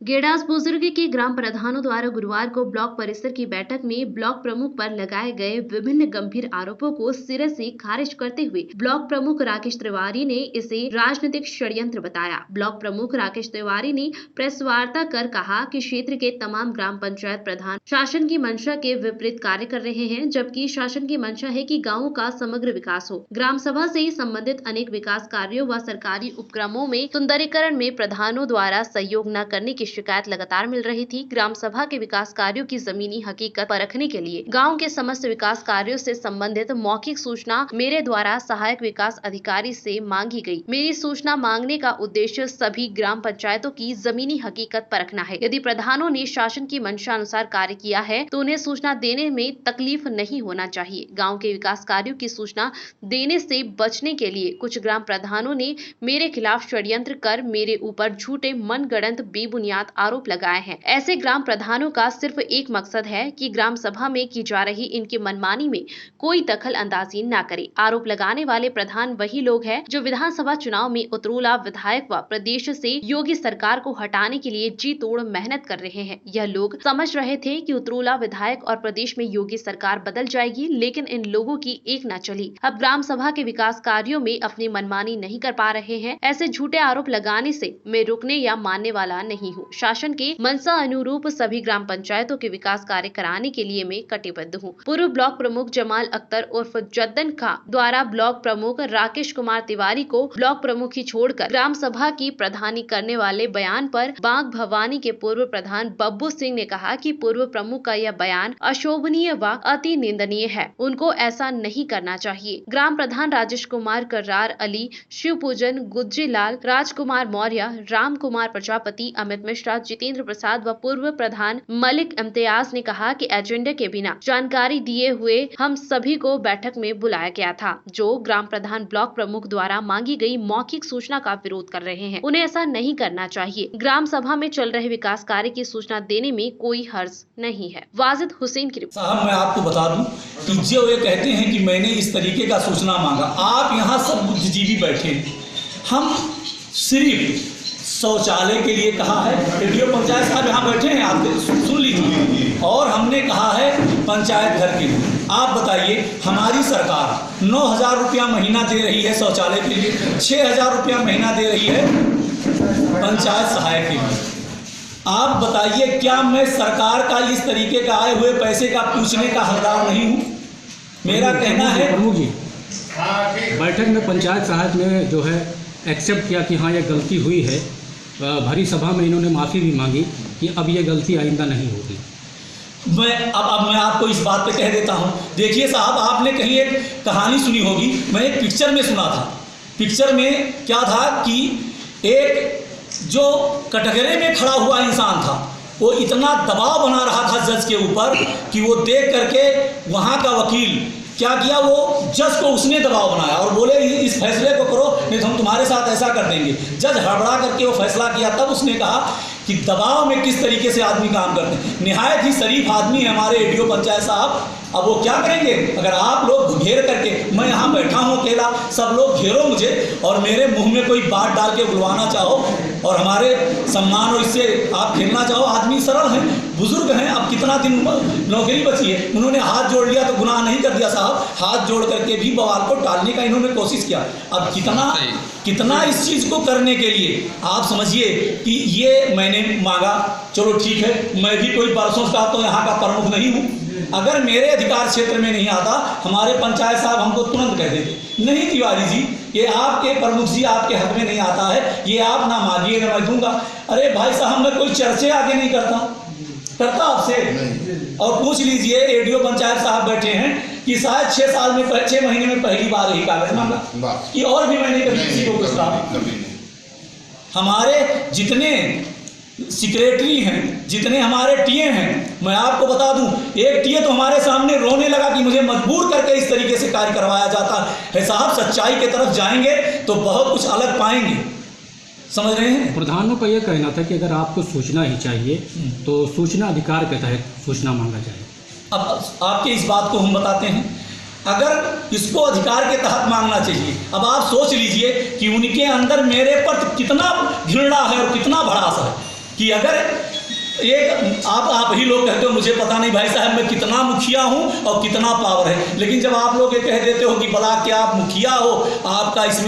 गेडास बुजुर्ग के ग्राम प्रधानों द्वारा गुरुवार को ब्लॉक परिसर की बैठक में ब्लॉक प्रमुख पर लगाए गए विभिन्न गंभीर आरोपों को सिरे से खारिज करते हुए ब्लॉक प्रमुख राकेश तिवारी ने इसे राजनीतिक षड्यंत्र बताया। ब्लॉक प्रमुख राकेश तिवारी ने प्रेस वार्ता कर कहा कि क्षेत्र के तमाम ग्राम पंचायत प्रधान शासन की मंशा के विपरीत कार्य कर रहे हैं, जबकि शासन की मंशा है कि गाँवों का समग्र विकास हो। ग्राम सभा से संबंधित अनेक विकास कार्यों व सरकारी उपक्रमों में सुंदरीकरण में प्रधानों द्वारा सहयोग न करने की शिकायत लगातार मिल रही थी। ग्राम सभा के विकास कार्यों की जमीनी हकीकत परखने के लिए गांव के समस्त विकास कार्यों से संबंधित मौखिक सूचना मेरे द्वारा सहायक विकास अधिकारी से मांगी गई। मेरी सूचना मांगने का उद्देश्य सभी ग्राम पंचायतों की जमीनी हकीकत परखना है। यदि प्रधानों ने शासन की मंशा अनुसार कार्य किया है तो उन्हें सूचना देने में तकलीफ नहीं होना चाहिए। गाँव के विकास कार्यों की सूचना देने से बचने के लिए कुछ ग्राम प्रधानों ने मेरे खिलाफ षड्यंत्र कर मेरे ऊपर झूठे मनगढ़ंत बेबुनियाद आरोप लगाए हैं। ऐसे ग्राम प्रधानों का सिर्फ एक मकसद है कि ग्राम सभा में की जा रही इनकी मनमानी में कोई दखल अंदाजी न करे। आरोप लगाने वाले प्रधान वही लोग हैं जो विधानसभा चुनाव में उतरूला विधायक व प्रदेश से योगी सरकार को हटाने के लिए जी तोड़ मेहनत कर रहे हैं। यह लोग समझ रहे थे कि उतरूला विधायक और प्रदेश में योगी सरकार बदल जाएगी, लेकिन इन लोगों की एक न चली। अब ग्राम सभा के विकास कार्यों में अपनी मनमानी नहीं कर पा रहे हैं। ऐसे झूठे आरोप लगाने से मैं रुकने या मानने वाला नहीं हूँ। शासन के मनसा अनुरूप सभी ग्राम पंचायतों के विकास कार्य कराने के लिए मैं कटिबद्ध हूँ। पूर्व ब्लॉक प्रमुख जमाल अख्तर उर्फ जद्दन खां द्वारा ब्लॉक प्रमुख राकेश कुमार तिवारी को ब्लॉक प्रमुख ही छोड़कर ग्राम सभा की प्रधानी करने वाले बयान पर बांक भवानी के पूर्व प्रधान बब्बू सिंह ने कहा कि पूर्व प्रमुख का यह बयान अशोभनीय व अति निंदनीय है। उनको ऐसा नहीं करना चाहिए। ग्राम प्रधान राजेश कुमार कर्रार, अली शिवपूजन, गुज्जीलाल, राजकुमार मौर्य, राम कुमार प्रजापति, अमित मिश्रा, जितेंद्र प्रसाद व पूर्व प्रधान मलिक इम्तियाज ने कहा कि एजेंडे के बिना जानकारी दिए हुए हम सभी को बैठक में बुलाया गया था, जो ग्राम प्रधान ब्लॉक प्रमुख द्वारा मांगी गई मौखिक सूचना का विरोध कर रहे हैं। उन्हें ऐसा नहीं करना चाहिए। ग्राम सभा में चल रहे विकास कार्य की सूचना देने में कोई हर्ज नहीं है। वाजिद हुसैन की रिपोर्ट। साहब, मैं आपको बता दूं कि जो ये कहते हैं कि मैंने इस तरीके का सूचना मांगा, आप यहाँ सब बुद्धिजीवी बैठे हैं। हम सिर्फ शौचालय के लिए कहा है। रेडियो पंचायत साहब यहाँ बैठे हैं, आप सुन लीजिए। और हमने कहा है पंचायत घर के लिए। आप बताइए, हमारी सरकार 9,000 रुपया महीना दे रही है शौचालय के लिए, 6,000 रुपया महीना दे रही है पंचायत सहायक के लिए। आप बताइए, क्या मैं सरकार का इस तरीके का आए हुए पैसे का पूछने का हकदार नहीं हूँ? मेरा कहना है प्रमुख जी, बैठक में पंचायत सहायक ने जो है एक्सेप्ट किया कि हाँ ये गलती हुई है। भरी सभा में इन्होंने माफ़ी भी मांगी कि अब ये गलती आइंदा नहीं होगी। अब मैं आपको इस बात पे कह देता हूँ। देखिए साहब, आपने कहीं एक कहानी सुनी होगी, मैं एक पिक्चर में सुना था। पिक्चर में क्या था कि एक जो कटघरे में खड़ा हुआ इंसान था, वो इतना दबाव बना रहा था जज के ऊपर कि वो देख करके वहाँ का वकील क्या किया, वो जज को उसने दबाव बनाया और बोले इस फैसले को करो, नहीं तो हम तुम्हारे साथ ऐसा कर देंगे। जज हड़बड़ा करके वो फैसला किया। तब उसने कहा कि दबाव में किस तरीके से आदमी काम करते हैं। निहायत ही शरीफ आदमी है हमारे एडीओ पंचायत साहब। अब वो क्या करेंगे, अगर आप लोग घेर करके, मैं यहाँ बैठा हूँ अकेला, सब लोग घेरो मुझे और मेरे मुंह में कोई बात डाल के बुलवाना चाहो और हमारे सम्मान और इससे आप खेलना चाहो। आदमी सरल है, बुजुर्ग हैं, अब कितना दिन नौकरी बची है। उन्होंने हाथ जोड़ लिया तो गुनाह नहीं कर दिया साहब। हाथ जोड़ करके भी बवाल को टालने का इन्होंने कोशिश किया। अब कितना इस चीज़ को करने के लिए आप समझिए कि ये मैंने मांगा, चलो ठीक है, मैं भी कोई बरसों का तो यहाँ का प्रमुख नहीं हूँ। अगर मेरे अधिकार क्षेत्र में नहीं आता, हमारे पंचायत साहब हमको तुरंत कह देते, नहीं तिवारी जी, ये आपके प्रमुख जी आपके हक में नहीं आता है, ये आप ना मांगिए ना मैं दूंगा। अरे भाई साहब, मैं कोई चर्चे आगे नहीं करता आपसे। और पूछ लीजिए, एडीओ पंचायत साहब बैठे हैं कि शायद 6 महीने में पहली बार यही कागज मांगा कि और भी मैंने कभी किसी को कुछ कहा। हमारे जितने सेक्रेटरी हैं, जितने हमारे टीए हैं, मैं आपको बता दूं, एक टीए तो हमारे सामने रोने लगा कि मुझे मजबूर करके इस तरीके से कार्य करवाया जाता है। साहब, सच्चाई की तरफ जाएंगे तो बहुत कुछ अलग पाएंगे, समझ रहे हैं। प्रधानों का यह कहना था कि अगर आपको सूचना ही चाहिए तो सूचना अधिकार के तहत सूचना मांगा जाए। अब आपके इस बात को हम बताते हैं, अगर इसको अधिकार के तहत मांगना चाहिए। अब आप सोच लीजिए कि उनके अंदर मेरे पर कितना घृणा है और कितना भड़ास है। कि अगर एक आप ही लोग कहते हो, मुझे पता नहीं भाई साहब मैं कितना मुखिया हूँ और कितना पावर है, लेकिन जब आप लोग ये कह देते हो कि ब्लॉक के आप मुखिया हो, आपका इसमें